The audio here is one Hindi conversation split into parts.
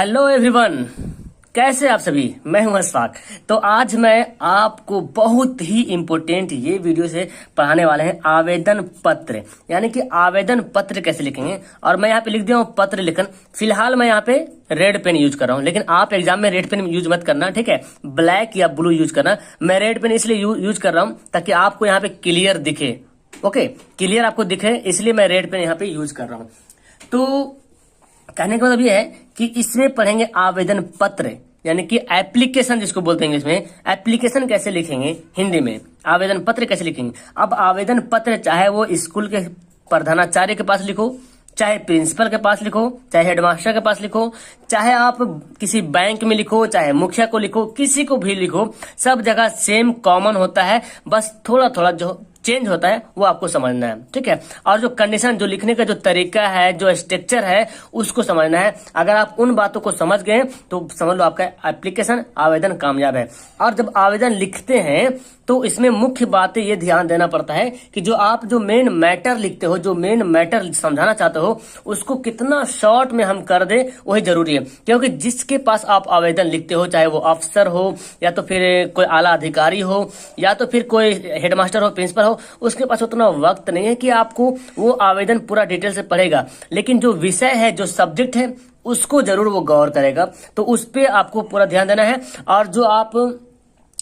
हेलो एवरीवन, कैसे आप सभी। मैं हूं अशफाक। तो आज मैं आपको बहुत ही इम्पोर्टेंट ये वीडियो से पढ़ाने वाले हैं आवेदन पत्र, यानी कि आवेदन पत्र कैसे लिखेंगे। और मैं यहाँ पे लिख दिया हूँ पत्र लिखन। फिलहाल मैं यहाँ पे रेड पेन यूज कर रहा हूँ, लेकिन आप एग्जाम में रेड पेन यूज मत करना, ठीक है। ब्लैक या ब्लू यूज करना। मैं रेड पेन इसलिए यूज कर रहा हूँ ताकि आपको यहाँ पे क्लियर दिखे। ओके, क्लियर आपको दिखे, इसलिए मैं रेड पेन यहाँ पे यूज कर रहा हूँ। तो कहने का मतलब ये है कि इसमें पढ़ेंगे आवेदन पत्र, यानी कि एप्लीकेशन जिसको बोलते हैं इंग्लिश में। एप्लीकेशन कैसे लिखेंगे हिंदी में, आवेदन पत्र कैसे लिखेंगे। अब आवेदन पत्र चाहे वो स्कूल के प्रधानाचार्य के पास लिखो, चाहे प्रिंसिपल के पास लिखो, चाहे हेडमास्टर के पास लिखो, चाहे आप किसी बैंक में लिखो, चाहे मुखिया को लिखो, किसी को भी लिखो, सब जगह सेम कॉमन होता है। बस थोड़ा थोड़ा जो चेंज होता है वो आपको समझना है, ठीक है। और जो कंडीशन, जो लिखने का जो तरीका है, जो स्ट्रक्चर है, उसको समझना है। अगर आप उन बातों को समझ गए तो समझ लो आपका एप्लीकेशन आवेदन कामयाब है। और जब आवेदन लिखते हैं तो इसमें मुख्य बातें ये ध्यान देना पड़ता है कि जो आप जो मेन मैटर लिखते हो, जो मेन मैटर समझाना चाहते हो, उसको कितना शॉर्ट में हम कर दे वही जरूरी है। क्योंकि जिसके पास आप आवेदन लिखते हो, चाहे वो अफसर हो या तो फिर कोई आला अधिकारी हो या तो फिर कोई हेडमास्टर हो, प्रिंसिपल हो, उसके पास उतना वक्त नहीं है कि आपको वो आवेदन पूरा डिटेल से पढ़ेगा। लेकिन जो विषय है, जो सब्जेक्ट है, उसको जरूर वो गौर करेगा। तो उस पे आपको पूरा ध्यान देना है। और जो आप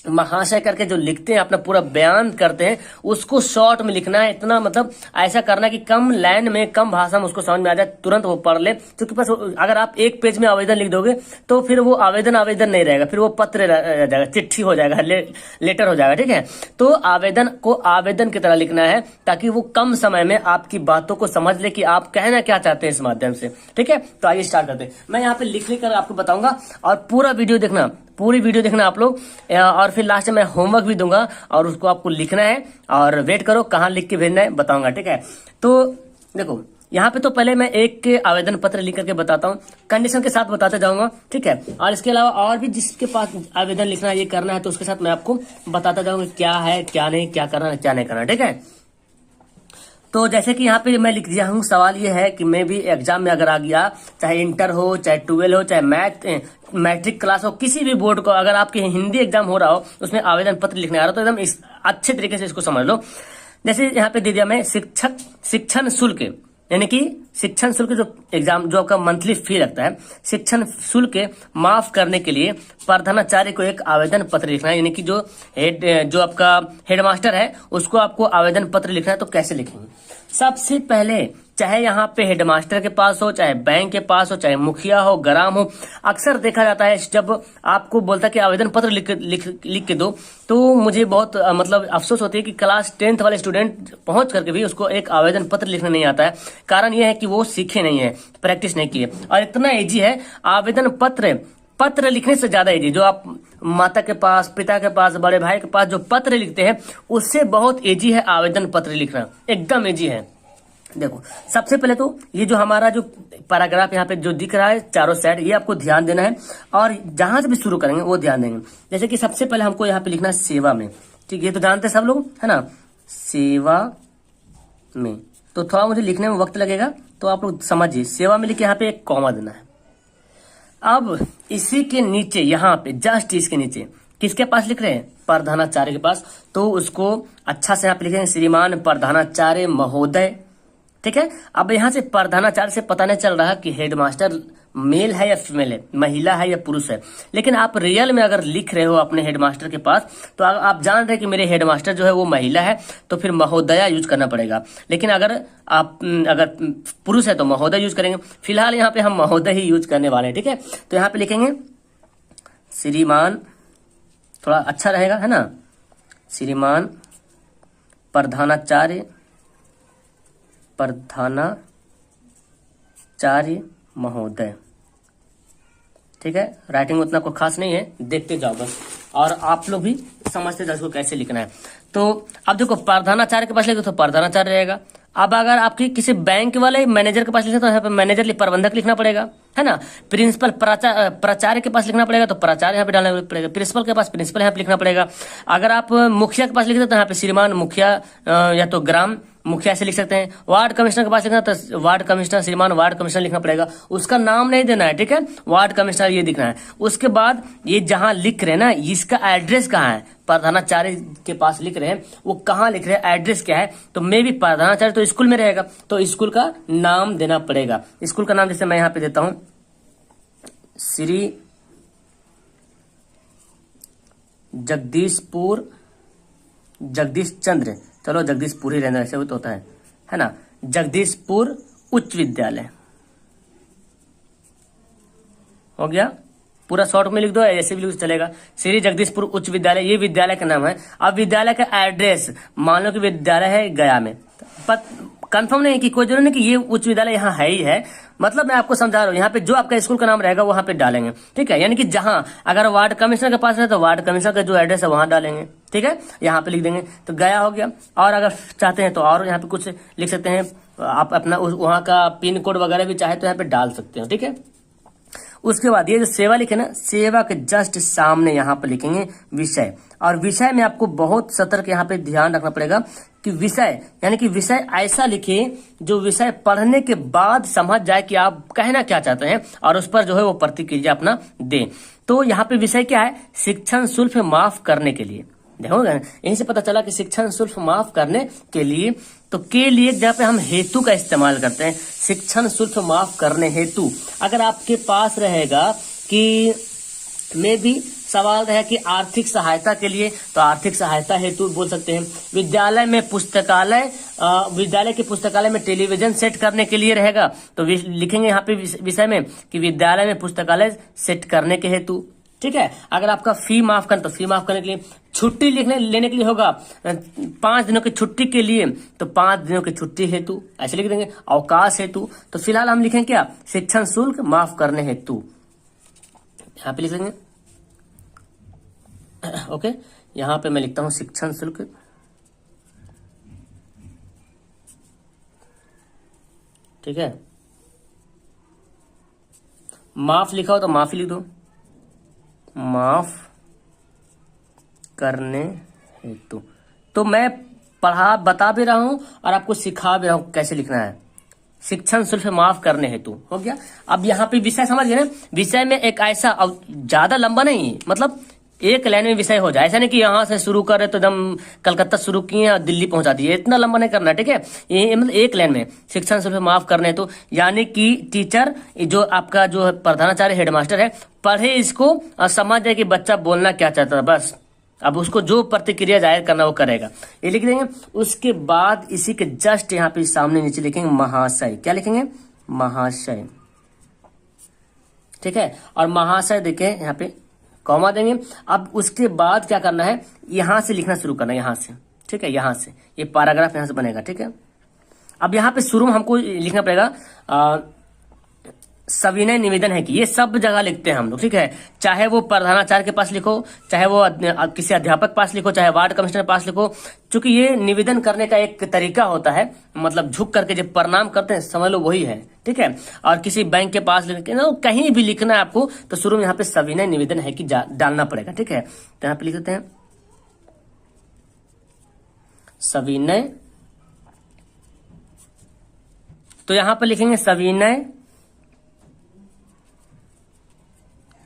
महाशय करके जो लिखते हैं, अपना पूरा बयान करते हैं, उसको शॉर्ट में लिखना है। इतना मतलब ऐसा करना है कि कम लाइन में, कम भाषा में उसको समझ में आ जाए, तुरंत वो पढ़ ले। क्योंकि बस अगर आप एक पेज में आवेदन लिख दोगे तो फिर वो आवेदन नहीं रहेगा, फिर वो पत्र रह जाएगा, चिट्ठी हो जाएगा, लेटर हो जाएगा, ठीक है। तो आवेदन को आवेदन की तरह लिखना है ताकि वो कम समय में आपकी बातों को समझ ले कि आप कहना क्या चाहते हैं इस माध्यम से, ठीक है। तो आइए स्टार्ट करते हैं। मैं यहाँ पे लिख कर आपको बताऊंगा और पूरा वीडियो देखना, पूरी वीडियो देखना आप लोग। और फिर लास्ट में मैं होमवर्क भी दूंगा और उसको आपको लिखना है। और वेट करो, कहाँ लिख के भेजना है बताऊंगा, ठीक है। तो देखो यहाँ पे तो पहले मैं एक के आवेदन पत्र लिख करके बताता हूँ, कंडीशन के साथ बताते जाऊंगा, ठीक है। और इसके अलावा और भी जिसके पास आवेदन लिखना है, ये करना है, तो उसके साथ मैं आपको बताता जाऊंगा क्या है, क्या नहीं, क्या करना है, क्या नहीं करना, ठीक है। तो जैसे कि यहाँ पे मैं लिख दिया हूँ, सवाल ये है कि मैं भी एग्जाम में अगर आ गया, चाहे इंटर हो, चाहे 12 हो, चाहे मैट्रिक क्लास हो, किसी भी बोर्ड को, अगर आपके हिंदी एग्जाम हो रहा हो, उसमें आवेदन पत्र लिखने आ रहा हो, तो एकदम अच्छे तरीके से इसको समझ लो। जैसे यहाँ पे दे दिया मैं शिक्षण शुल्क, यानी कि शिक्षण शुल्क जो एग्जाम, जो आपका मंथली फी लगता है, शिक्षण शुल्क माफ करने के लिए प्रधानाचार्य को एक आवेदन पत्र लिखना है। यानी कि जो आपका हेडमास्टर है, उसको आपको आवेदन पत्र लिखना है। तो कैसे लिखेंगे? सबसे पहले, चाहे यहाँ पे हेडमास्टर के पास हो, चाहे बैंक के पास हो, चाहे मुखिया हो, ग्राम हो, अक्सर देखा जाता है जब आपको बोलता है कि आवेदन पत्र लिख के दो, तो मुझे बहुत मतलब अफसोस होती है कि क्लास 10th वाले स्टूडेंट पहुंच करके भी उसको एक आवेदन पत्र लिखना नहीं आता है। कारण यह है कि वो सीखे नहीं है, प्रैक्टिस नहीं किए। और इतना इजी है आवेदन पत्र लिखने से ज्यादा इजी, जो आप माता के पास, पिता के पास, बड़े भाई के पास जो पत्र लिखते हैं, उससे बहुत इजी है आवेदन पत्र लिखना, एकदम इजी है। देखो सबसे पहले तो ये जो हमारा जो पैराग्राफ यहाँ पे जो दिख रहा है चारों साइड, ये आपको ध्यान देना है। और जहां से भी शुरू करेंगे वो ध्यान देंगे। जैसे कि सबसे पहले हमको यहाँ पे लिखना है सेवा में, ठीक है। ये तो जानते हैं सब लोग, है ना, सेवा में। तो थोड़ा मुझे लिखने में वक्त लगेगा, तो आप लोग समझिए। सेवा में लिख के यहाँ पे एक कॉमा देना है। अब इसी के नीचे, यहाँ पे जस्ट इसके नीचे किसके पास लिख रहे हैं? प्रधानाचार्य के पास। तो उसको अच्छा से यहाँ पे लिखेंगे श्रीमान प्रधानाचार्य महोदय, ठीक है। अब यहाँ से प्रधानाचार्य से पता नहीं चल रहा कि हेडमास्टर मेल है या फीमेल है, महिला है या पुरुष है। लेकिन आप रियल में अगर लिख रहे हो अपने हेडमास्टर के पास, तो आप जान रहे हैं कि मेरे हेडमास्टर जो है वो महिला है, तो फिर महोदया यूज करना पड़ेगा। लेकिन अगर पुरुष है तो महोदय यूज करेंगे। फिलहाल यहाँ पे हम महोदय ही यूज करने वाले हैं, ठीक है। तो यहाँ पे लिखेंगे श्रीमान, थोड़ा अच्छा रहेगा, है ना, श्रीमान प्रधानाचार्य महोदय, ठीक है। राइटिंग उतना कोई खास नहीं है, देखते जाओ बस, और आप लोग भी समझते जाओ इसको कैसे लिखना है। तो अब देखो प्रधानाचार्य के पास लिखो तो प्रधानाचार्य रहेगा। अब अगर आपकी किसी बैंक वाले मैनेजर के पास लिखना, तो यहाँ पे मैनेजर प्रबंधक लिखना पड़ेगा, है ना। प्रिंसिपल प्राचार्य के पास लिखना पड़ेगा, तो प्राचार्य यहाँ पे डालना पड़ेगा। प्रिंसिपल के पास प्रिंसिपल यहाँ पे लिखना पड़ेगा। अगर आप मुखिया के पास लिखते तो यहाँ पे श्रीमान मुखिया या तो ग्राम मुखिया से लिख सकते हैं। वार्ड कमिश्नर के पास लिखना तो वार्ड कमिश्नर, श्रीमान वार्ड कमिश्नर लिखना पड़ेगा, उसका नाम नहीं देना है, ठीक है, वार्ड कमिश्नर ये दिखना है। उसके बाद ये जहां लिख रहे हैं ना, इसका एड्रेस कहाँ है, प्रधानाचार्य के पास लिख रहे हैं, वो कहाँ लिख रहे हैं, एड्रेस क्या है, तो मे भी प्रधानाचार्य तो स्कूल में रहेगा, तो स्कूल का नाम देना पड़ेगा। स्कूल का नाम जैसे मैं यहाँ पे देता हूं, श्री जगदीशपुर, जगदीश चंद्र, चलो जगदीशपुर ही रहना, ऐसे वो तो होता है ना, जगदीशपुर उच्च विद्यालय हो गया। पूरा शॉर्ट में लिख दो, ऐसे भी लिख दो चलेगा, श्री जगदीशपुर उच्च विद्यालय, ये विद्यालय का नाम है। अब विद्यालय का एड्रेस, मान लो कि विद्यालय है गया में, कंफर्म नहीं कि कोई जरूरी नहीं कि ये उच्च विद्यालय यहाँ है ही है, मतलब मैं आपको समझा रहा हूँ, यहाँ पे जो आपका स्कूल का नाम रहेगा वहां पे डालेंगे, ठीक है। यानी कि जहां अगर वार्ड कमिश्नर के पास है तो वार्ड कमिश्नर का जो एड्रेस है वहां डालेंगे, ठीक है, यहाँ पे लिख देंगे, तो गया हो गया। और अगर चाहते हैं तो और यहाँ पे कुछ लिख सकते हैं, आप अपना वहां का पिन कोड वगैरह भी चाहे तो यहाँ पे डाल सकते हो, ठीक है। उसके बाद ये जो सेवा लिखे ना, सेवा के जस्ट सामने यहाँ पे लिखेंगे विषय, और विषय में आपको बहुत सतर्क यहाँ पे ध्यान रखना पड़ेगा कि विषय, यानी कि विषय ऐसा लिखे जो विषय पढ़ने के बाद समझ जाए कि आप कहना क्या चाहते हैं, और उस पर जो है वो प्रतिक्रिया अपना दें। तो यहाँ पे विषय क्या है, शिक्षण शुल्क माफ करने के लिए, देखो यहीं से पता चला कि शिक्षण शुल्क माफ करने के लिए, तो के लिए जहाँ पे हम हेतु का इस्तेमाल करते हैं, शिक्षण शुल्क माफ करने हेतु। अगर आपके पास रहेगा कि में भी सवाल रहे कि आर्थिक सहायता के लिए, तो आर्थिक सहायता हेतु बोल सकते हैं। विद्यालय में पुस्तकालय, विद्यालय के पुस्तकालय में टेलीविजन सेट करने के लिए रहेगा, तो लिखेंगे यहाँ पे विषय में कि विद्यालय में पुस्तकालय सेट करने के हेतु, ठीक है। अगर आपका फी माफ करना तो फी माफ करने के लिए, छुट्टी लेने के लिए होगा 5 दिनों की छुट्टी के लिए, तो 5 दिनों की छुट्टी हेतु ऐसे लिख देंगे, अवकाश हेतु। तो फिलहाल हम लिखेंगे क्या, शिक्षण शुल्क माफ करने हेतु, यहाँ पे लिख देंगे, ओके। यहाँ पे मैं लिखता हूं शिक्षण शुल्क, ठीक है। माफ लिखा हो तो माफी लिख दो, माफ करने हेतु। तो मैं बता भी रहा हूं और आपको सिखा भी रहा हूं कैसे लिखना है, शिक्षण शुल्क माफ करने हेतु हो गया। अब यहाँ पे विषय समझ गए ना, विषय में एक ऐसा, अब ज्यादा लंबा नहीं, मतलब एक लाइन में विषय हो जाए, ऐसा नहीं कि यहाँ से शुरू करे तो एकदम कलकत्ता शुरू किए और दिल्ली पहुंचा दिए, इतना लंबा नहीं करना, ठीक है। ये मतलब एक लाइन में शिक्षण शुल्क माफ करने हेतु, यानी कि टीचर जो आपका जो प्रधानाचार्य हेडमास्टर है पढ़े इसको और समझ जाए कि बच्चा बोलना क्या चाहता था, बस अब उसको जो प्रतिक्रिया जाहिर करना वो करेगा, ये लिख देंगे। उसके बाद इसी के जस्ट यहाँ पे सामने नीचे लिखेंगे महाशय, क्या लिखेंगे, महाशय, ठीक है। और महाशय देखें यहाँ पे कॉमा देंगे। अब उसके बाद क्या करना है, यहां से लिखना शुरू करना है, यहां से, ठीक है, यहां से ये पैराग्राफ यहां से बनेगा, ठीक है। अब यहाँ पे शुरू में हमको लिखना पड़ेगा सविनय निवेदन है कि, ये सब जगह लिखते हैं हम लोग, ठीक है। चाहे वो प्रधानाचार्य के पास लिखो, चाहे वो किसी अध्यापक पास लिखो, चाहे वार्ड कमिश्नर के पास लिखो, क्योंकि ये निवेदन करने का एक तरीका होता है, मतलब झुक करके जब प्रणाम करते हैं समझ लो वही है, ठीक है। और किसी बैंक के पास लिखना, कहीं भी लिखना है आपको तो शुरू में यहाँ पे सविनय निवेदन है कि डालना पड़ेगा, ठीक है। तो यहाँ पे लिख देते हैं सविनय, तो यहाँ पे लिखेंगे सविनय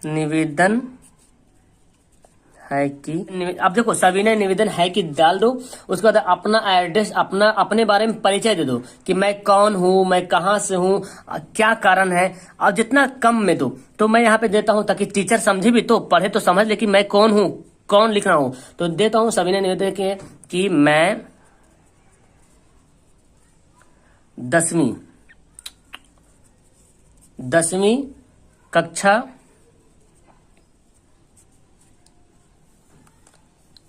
निवेदन है कि, अब देखो सविनय निवेदन है कि डाल दो, उसके बाद अपना एड्रेस, अपने बारे में परिचय दे दो कि मैं कौन हूं, मैं कहां से हूं, क्या कारण है, और जितना कम में दो। तो मैं यहाँ पे देता हूं ताकि टीचर समझे भी, तो पढ़े तो समझ ले कि मैं कौन हूं, कौन लिख रहा हूं। तो देता हूं सविनय निवेदन के कि मैं 10वीं कक्षा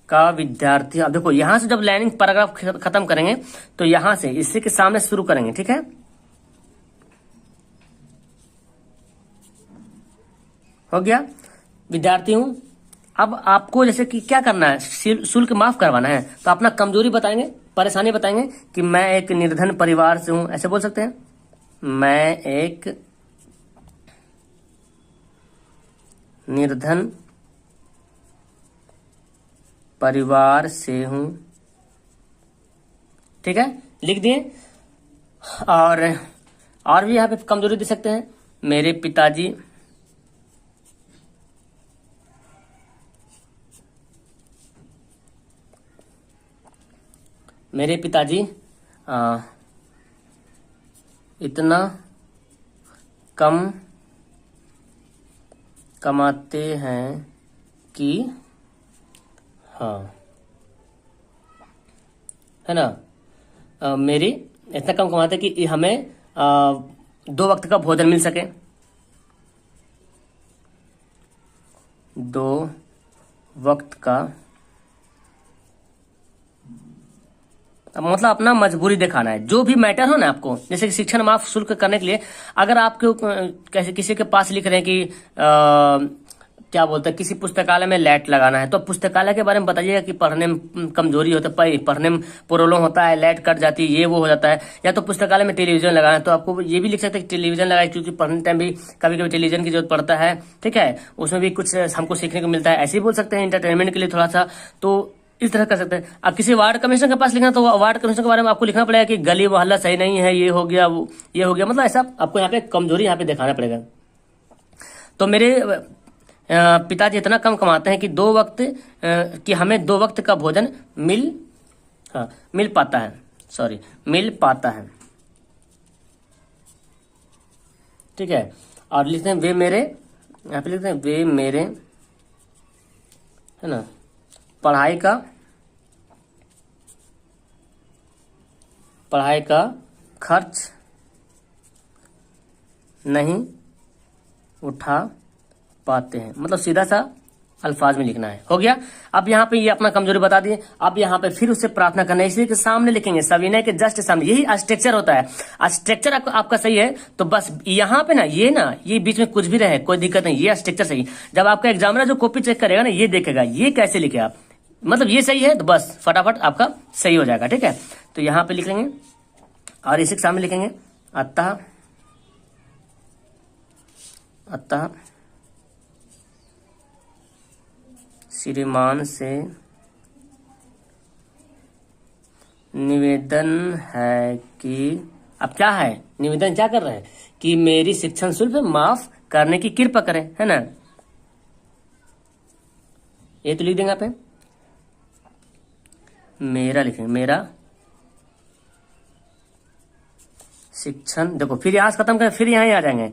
का विद्यार्थी। अब देखो यहां से जब लाइनिंग पैराग्राफ खत्म करेंगे तो यहां से इसी के सामने शुरू करेंगे, ठीक है। हो गया, विद्यार्थी हूं। अब आपको जैसे कि क्या करना है, शुल्क माफ करवाना है, तो अपना कमजोरी बताएंगे, परेशानी बताएंगे कि मैं एक निर्धन परिवार से हूं, ऐसे बोल सकते हैं, मैं एक निर्धन परिवार से हूं, ठीक है। लिख दिए। और भी यहाँ पे कमजोरी दे सकते हैं, मेरे पिताजी इतना कम कमाते हैं कि, हाँ है ना, मेरी इतना कम कमाते कि हमें 2 वक्त का भोजन मिल सके। 2 वक्त का, अब मतलब अपना मजबूरी दिखाना है, जो भी मैटर हो ना आपको, जैसे कि शिक्षण माफ शुल्क करने के लिए अगर आपके कैसे किसी के पास लिख रहे हैं कि क्या बोलते हैं, किसी पुस्तकालय में लाइट लगाना है, तो पुस्तकालय के बारे में बताइएगा कि पढ़ने में कमजोरी होता है, पढ़ने में प्रॉब्लम होता है, लाइट कट जाती है, ये वो हो जाता है। या तो पुस्तकालय में टेलीविजन लगाना है, तो आपको ये भी लिख सकते हैं टेलीविजन लगाए, क्योंकि पढ़ने टाइम भी कभी कभी टेलीविजन की जरूरत पड़ता है, ठीक है, उसमें भी कुछ हमको सीखने को मिलता है। ऐसे ही बोल सकते हैं इंटरटेनमेंट के लिए थोड़ा सा, तो इस तरह कर सकते हैं। अब किसी वार्ड कमिश्नर के पास लिखना, तो वार्ड कमिश्नर के बारे में आपको लिखना पड़ेगा कि गली मोहल्ला सही नहीं है, ये हो गया, वो ये हो गया, मतलब ऐसा आपको यहाँ पे कमजोरी यहाँ पे दिखाना पड़ेगा। तो मेरे पिताजी इतना कम कमाते हैं कि 2 वक्त कि हमें 2 वक्त का भोजन मिल पाता है, मिल पाता है, ठीक है। और लिखते हैं वे मेरे, यहाँ पे लिखते हैं वे मेरे, है ना, पढ़ाई का खर्च नहीं उठा पाते हैं, मतलब सीधा सा अल्फाज में लिखना है। हो गया। अब यहाँ पे ये अपना कमजोरी बता दिए। अब यहाँ पे फिर उससे प्रार्थना करना है, इसलिए के सामने लिखेंगे, सविनय के जस्ट सामने। यही स्ट्रक्चर होता है। स्ट्रक्चर आपका सही है तो बस यहाँ पे ना ये बीच में कुछ भी रहे कोई दिक्कत नहीं, ये स्ट्रक्चर सही। जब आपका एग्जामिनर जो कॉपी चेक करेगा ना, ये देखेगा ये कैसे लिखे आप, मतलब ये सही है तो बस फटाफट आपका सही हो जाएगा, ठीक है। तो यहाँ पे लिखेंगे और इसी के सामने लिखेंगे अतः श्रीमान से निवेदन है कि, अब क्या है निवेदन, क्या कर रहे हैं कि मेरी शिक्षण शुल्क माफ करने की कृपा करें, है ना। ये तो लिख देंगे आप, मेरा लिखेंगे, मेरा शिक्षण, देखो फिर यहां से खत्म करें, फिर यहां ही आ जाएंगे।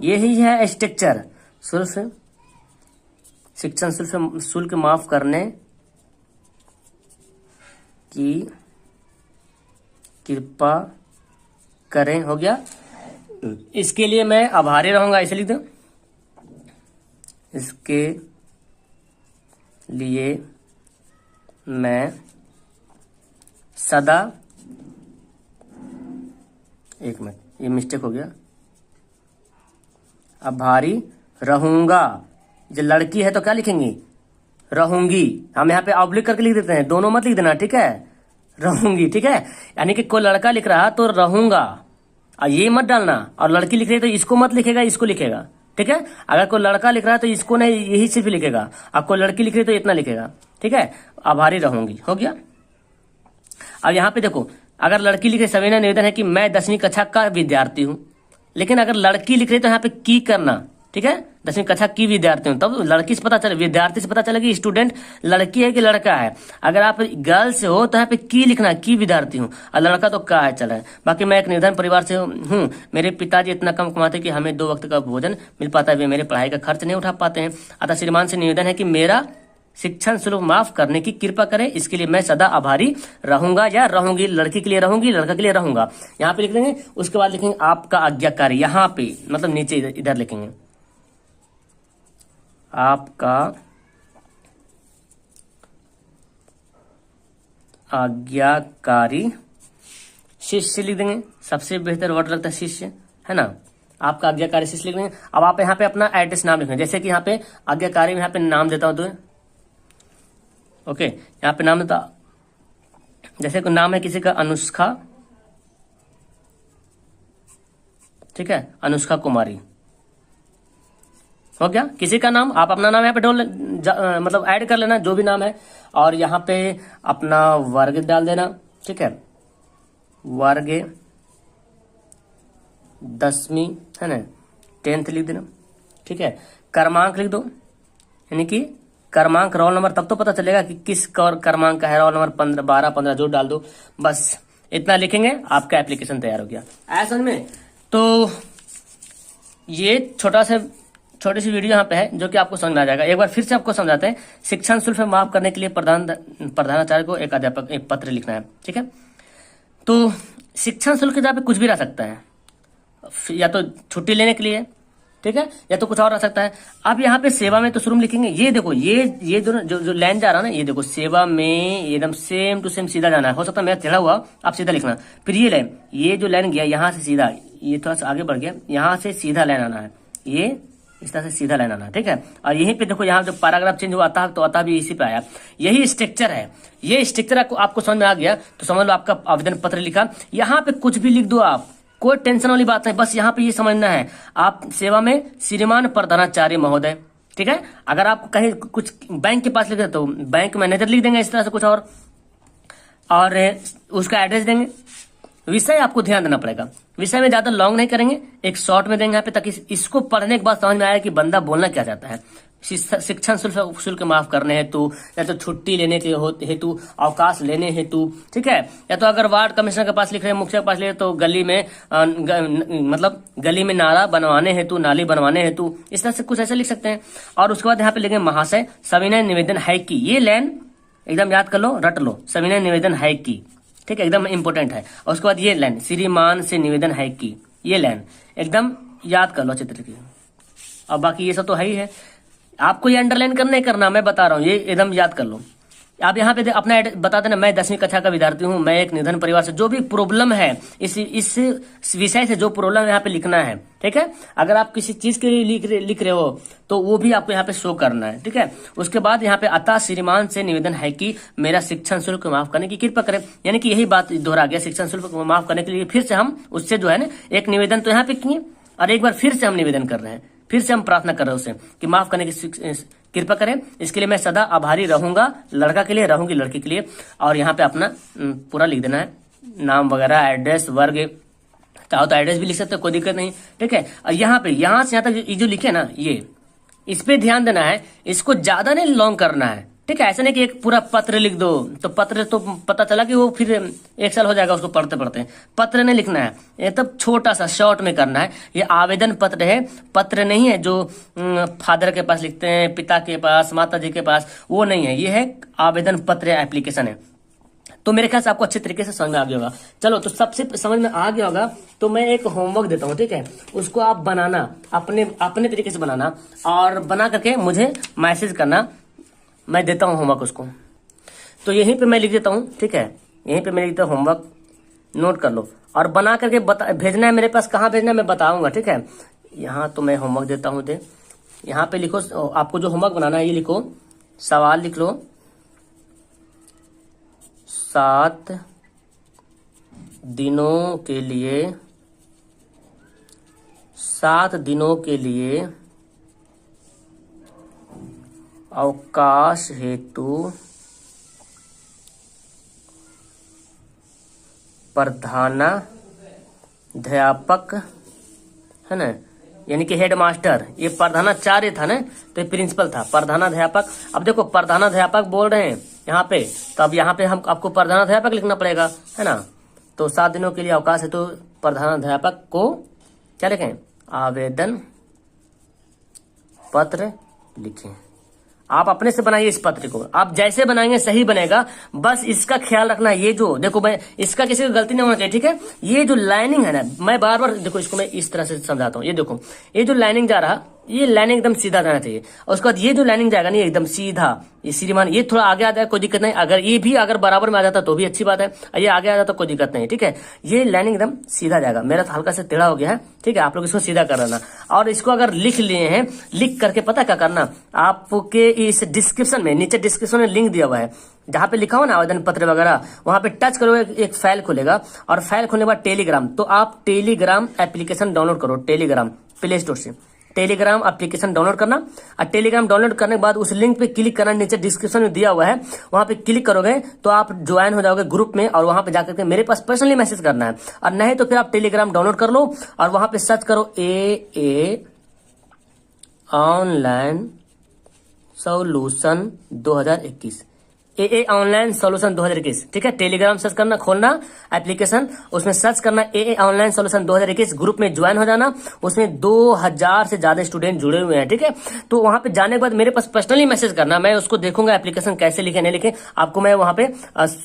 यही है स्ट्रक्चर, शुल्क शिक्षण शुल्क माफ करने की कृपा करें। हो गया। इसके लिए मैं आभारी रहूंगा, इसे लिख दो, इसके लिए मैं सदा, एक मिनट ये मिस्टेक हो गया, आभारी रहूंगा। जो लड़की है तो क्या लिखेंगी, रहूंगी। हम यहाँ पे ऑब्लिक करके लिख देते हैं, दोनों मत लिख देना, ठीक है, रहूंगी, ठीक है। यानी कि कोई लड़का लिख रहा तो रहूंगा, और ये मत डालना, और लड़की लिख रही है तो इसको मत लिखेगा, इसको लिखेगा, ठीक है। अगर कोई लड़का लिख रहा है तो इसको नहीं, यही सिर्फ लिखेगा, और कोई लड़की लिख रही है तो इतना लिखेगा, ठीक है। आभारी रहूंगी, हो गया। अब यहाँ पे देखो, अगर लड़की लिखे, सविनय निवेदन है कि मैं 10वीं कक्षा का विद्यार्थी हूं, लेकिन अगर लड़की लिख रही तो यहाँ पे की करना, ठीक है, 10वीं कक्षा की विद्यार्थी हूं, तब लड़की से पता चले, विद्यार्थी से पता चले कि स्टूडेंट लड़की है कि लड़का है। अगर आप गर्ल्स हो तो यहाँ पे की लिखना, की विद्यार्थी हूं, और लड़का तो का है, चला है। बाकी मैं एक निर्धन परिवार से हूँ, मेरे पिताजी इतना कम कमाते कि हमें 2 वक्त का भोजन मिल पाता है, वे मेरे पढ़ाई का खर्च नहीं उठा पाते हैं, अतः श्रीमान से निवेदन है कि मेरा शिक्षण शुल्क माफ करने की कृपा करें, इसके लिए मैं सदा आभारी रहूंगा या रहूंगी। लड़की के लिए रहूंगी, लड़का के लिए रहूंगा, यहाँ पे लिख देंगे। उसके बाद लिखेंगे आपका आज्ञाकारी, यहाँ पे मतलब नीचे इधर लिखेंगे आपका आज्ञाकारी शिष्य लिख देंगे, सबसे बेहतर वर्ड लगता है शिष्य, है ना। आपका आज्ञाकारी शिष्य लिख देंगे। अब आप यहाँ पे अपना एड्रेस नाम लिखेंगे, जैसे कि यहाँ पे आज्ञाकारी में यहाँ पे नाम देता हूं तो ओके, यहाँ पे नाम देता, जैसे कोई नाम है किसी का अनुष्का, ठीक है, अनुष्का कुमारी, हो गया। किसी का नाम, आप अपना नाम यहाँ पे मतलब ऐड कर लेना, जो भी नाम है, और यहाँ पे अपना वर्ग डाल देना, ठीक है, वर्ग 10वीं, है ना, 10th लिख देना, ठीक है। क्रमांक लिख दो, यानी कि क्रमांक रोल नंबर, तब तो पता चलेगा कि किस क्रमांक का है, रोल नंबर 15, 12, 15 जो डाल दो, बस इतना लिखेंगे, आपका एप्लीकेशन तैयार हो गया। आया समझ में? तो ये छोटी सी वीडियो यहाँ पे है जो कि आपको समझ में आ जाएगा। एक बार फिर से आपको समझाते हैं। शिक्षण शुल्क माफ करने के लिए प्रधानाचार्य को एक अध्यापक एक पत्र लिखना है, ठीक है। तो शिक्षण शुल्क के जगह पे कुछ भी रह सकता है, या तो छुट्टी लेने के लिए, ठीक है, या तो कुछ और रह सकता है। अब यहाँ पे सेवा में तो शुरू में लिखेंगे, ये देखो ये जो लाइन जा रहा है ना, ये देखो सेवा में एकदम सेम टू सेम सीधा जाना है। हो सकता है मैं टेढ़ा हुआ, आप सीधा लिखना। फिर ये लाइन, ये जो लाइन गया यहाँ से सीधा, ये थोड़ा सा आगे बढ़ गया, यहाँ से सीधा लाइन आना है, ये इस तरह से सीधा लाइन आना है, ठीक है। और यहीं पे देखो, यहाँ जो पैराग्राफ चेंज हुआ था तो आता भी इसी पे आया। यही स्ट्रक्चर है, ये स्ट्रक्चर आपको समझ में आ गया तो समझ लो आपका आवेदन पत्र लिखा। यहाँ पे कुछ भी लिख दो आप, कोई टेंशन वाली बात नहीं, बस यहाँ पे ये समझना है आप सेवा में श्रीमान प्रधानाचार्य महोदय, ठीक है। अगर आप कहीं कुछ बैंक के पास लिख दे तो बैंक मैनेजर लिख देंगे, इस तरह से कुछ और उसका एड्रेस देंगे। विषय आपको ध्यान देना पड़ेगा, विषय में ज्यादा लॉन्ग नहीं करेंगे, एक शॉर्ट में देंगे यहाँ पे, ताकि इसको पढ़ने के बाद समझ में आए कि बंदा बोलना क्या चाहता है। शिक्षण शुल्क माफ करने हेतु, या तो छुट्टी लेने के हेतु, अवकाश लेने हेतु, ठीक है, या तो अगर वार्ड कमिश्नर के पास लिख रहे हैं, मुखिया के पास लिख रहे हैं, तो मतलब गली में नाला बनवाने हेतु, नाली बनवाने हेतु, इस तरह से कुछ ऐसा लिख सकते हैं। और उसके बाद यहाँ पे लिखेंगे महाशय सविनय निवेदन है कि, ये लाइन एकदम याद कर लो, रट लो, सविनय निवेदन है कि, ठीक है, एकदम इंपॉर्टेंट है। और उसके बाद ये लाइन श्रीमान से निवेदन है कि, ये लाइन एकदम याद कर लो चित्र की। और बाकी ये सब तो है ही है, आपको ये अंडरलाइन करना ही करना, मैं बता रहा हूँ, ये एकदम याद कर लो। आप यहाँ पे अपना बता देना, मैं 10वीं कक्षा का विद्यार्थी हूँ, मैं एक निर्धन परिवार से, जो भी प्रॉब्लम है इस विषय से जो प्रॉब्लम यहाँ पे लिखना है, ठीक है। अगर आप किसी चीज के लिए लिख रहे हो तो वो भी आपको यहाँ पे शो करना है, ठीक है। उसके बाद यहाँ पे अतः श्रीमान से निवेदन है कि मेरा शिक्षण शुल्क माफ करने की कृपा करें, यानी कि यही बात दोहरा गया, शिक्षण शुल्क माफ करने के लिए फिर से हम उससे जो है ना एक निवेदन तो यहाँ पे किए, और एक बार फिर से हम निवेदन कर रहे हैं, फिर से हम प्रार्थना कर रहे हैं उससे कि माफ करने की कृपा करें। इसके लिए मैं सदा आभारी रहूंगा, लड़का के लिए, रहूंगी लड़की के लिए। और यहाँ पे अपना पूरा लिख देना है, नाम वगैरह, एड्रेस, वर्ग, चाहो तो एड्रेस भी लिख सकते हो, कोई दिक्कत नहीं, ठीक है। और यहाँ पे यहाँ से यहाँ तक ये जो लिखे ना, ये इस पे ध्यान देना है, इसको ज्यादा नहीं लॉन्ग करना है, ठीक है। ऐसा नहीं कि एक पूरा पत्र लिख दो, तो पत्र तो पता चला कि वो फिर 1 साल हो जाएगा उसको पढ़ते पढ़ते। पत्र नहीं लिखना है, ये तब छोटा सा शॉर्ट में करना है। ये आवेदन पत्र है, पत्र नहीं है जो फादर के पास लिखते हैं, पिता के पास, माता जी के पास, वो नहीं है, ये है आवेदन पत्र, एप्लीकेशन है। तो मेरे ख्याल से आपको अच्छे तरीके से समझ में आ गया होगा। चलो, तो सबसे समझ में आ गया होगा तो मैं एक होमवर्क देता हूँ, ठीक है। उसको आप बनाना, अपने तरीके से बनाना, और बना करके मुझे मैसेज करना, मैं देता हूँ होमवर्क उसको। तो यहीं पे मैं लिख देता हूँ, ठीक है, यहीं पे मैं लिख देता हूँ होमवर्क, नोट कर लो और बना करके भेजना है मेरे पास। कहाँ भेजना है मैं बताऊंगा, ठीक है। यहाँ तो मैं होमवर्क देता हूँ, यहाँ पे लिखो, आपको जो होमवर्क बनाना है ये लिखो, सवाल लिख लो, 7 दिनों के लिए 7 दिनों के लिए अवकाश हेतु प्रधानाध्यापक, है ना, यानी कि हेड मास्टर, ये प्रधानाचार्य था ना, तो ये प्रिंसिपल था, प्रधानाध्यापक। अब देखो प्रधानाध्यापक बोल रहे हैं यहाँ पे, तो अब यहाँ पे हम आपको प्रधानाध्यापक लिखना पड़ेगा, है ना। तो 7 दिनों के लिए अवकाश है, तो प्रधानाध्यापक को क्या लिखें, आवेदन पत्र लिखें। आप अपने से बनाइए इस पत्र को, आप जैसे बनाएंगे सही बनेगा, बस इसका ख्याल रखना। ये जो देखो, मैं इसका किसी को गलती नहीं होना चाहिए, ठीक है। ये जो लाइनिंग है ना, मैं बार बार देखो इसको मैं इस तरह से समझाता हूँ। ये देखो, ये जो लाइनिंग जा रहा, ये लाइनिंग एकदम सीधा जाना चाहिए, और उसके बाद ये जो लाइनिंग जाएगा ना, ये एकदम सीधा, ये श्रीमान, ये थोड़ा आगे आ जाए कोई दिक्कत नहीं, अगर ये भी अगर बराबर में आ जाता तो भी अच्छी बात है, ये आगे आ जाता कोई दिक्कत नहीं, ठीक है। ये लाइनिंग एकदम सीधा जाएगा, मेरा तो हल्का से टेढ़ा हो गया है, ठीक है। आप लोग इसको सीधा कर लेना, और इसको अगर लिख लिए हैं, लिख करके पता क्या करना, आपके इस डिस्क्रिप्शन में, नीचे डिस्क्रिप्शन में लिंक दिया हुआ है, जहां पे लिखा हो ना आवेदन पत्र वगैरह, वहां पे टच करोगे, एक फाइल खुलेगा, और फाइल खुलने के बाद टेलीग्राम, तो आप टेलीग्राम एप्लीकेशन डाउनलोड करो, टेलीग्राम प्ले स्टोर से, टेलीग्राम एप्लीकेशन डाउनलोड करना, और टेलीग्राम डाउनलोड करने के बाद उस लिंक पे क्लिक करना, नीचे डिस्क्रिप्शन में दिया हुआ है, वहां पे क्लिक करोगे तो आप ज्वाइन हो जाओगे ग्रुप में, और वहां पे जाकर के मेरे पास पर्सनली मैसेज करना है। और नहीं तो फिर आप टेलीग्राम डाउनलोड कर लो और वहां पे सर्च करो ए ऑनलाइन सॉल्यूशन 2021, ए ऑनलाइन सॉल्यूशन 2021, ठीक है। टेलीग्राम सर्च करना, खोलना एप्लीकेशन, उसमें सर्च करना ए ऑनलाइन सॉल्यूशन 2021, ग्रुप में ज्वाइन हो जाना। उसमें 2000 से ज्यादा स्टूडेंट जुड़े हुए हैं, ठीक है। तो वहां पे जाने के बाद मेरे पास पर्सनली मैसेज करना, मैं उसको देखूंगा एप्लीकेशन कैसे लिखे नहीं लिखे, आपको मैं वहां पे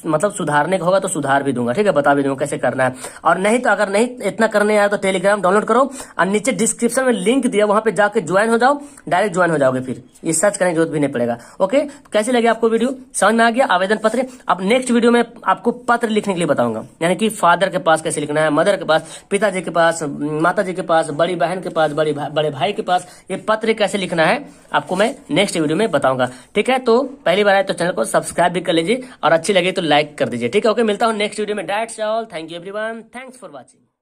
मतलब सुधारने का होगा तो सुधार भी दूंगा, ठीक है, बता भी दूंगा कैसे करना है। और नहीं तो अगर नहीं इतना करने आया तो टेलीग्राम डाउनलोड करो और नीचे डिस्क्रिप्शन में लिंक दिया, वहां पे जाके ज्वाइन हो जाओ, डायरेक्ट ज्वाइन हो जाओगे, फिर ये सर्च करने की जरूरत भी नहीं पड़ेगा। ओके, कैसे लगे आपको वीडियो, समझ में आ गया आवेदन पत्र? अब नेक्स्ट वीडियो में आपको पत्र लिखने के लिए बताऊंगा, यानी कि फादर के पास कैसे लिखना है, मदर के पास, पिताजी के पास, माताजी के पास, बड़ी बहन के पास, बड़े भाई के पास, ये पत्र कैसे लिखना है आपको मैं नेक्स्ट वीडियो में बताऊंगा, ठीक है। तो पहली बार आए तो चैनल को सब्सक्राइब भी कर लीजिए और अच्छी लगे तो लाइक कर दीजिए, ठीक है। ओके, मिलता हूं नेक्स्ट वीडियो में। That's all, thank you everyone, thanks for watching.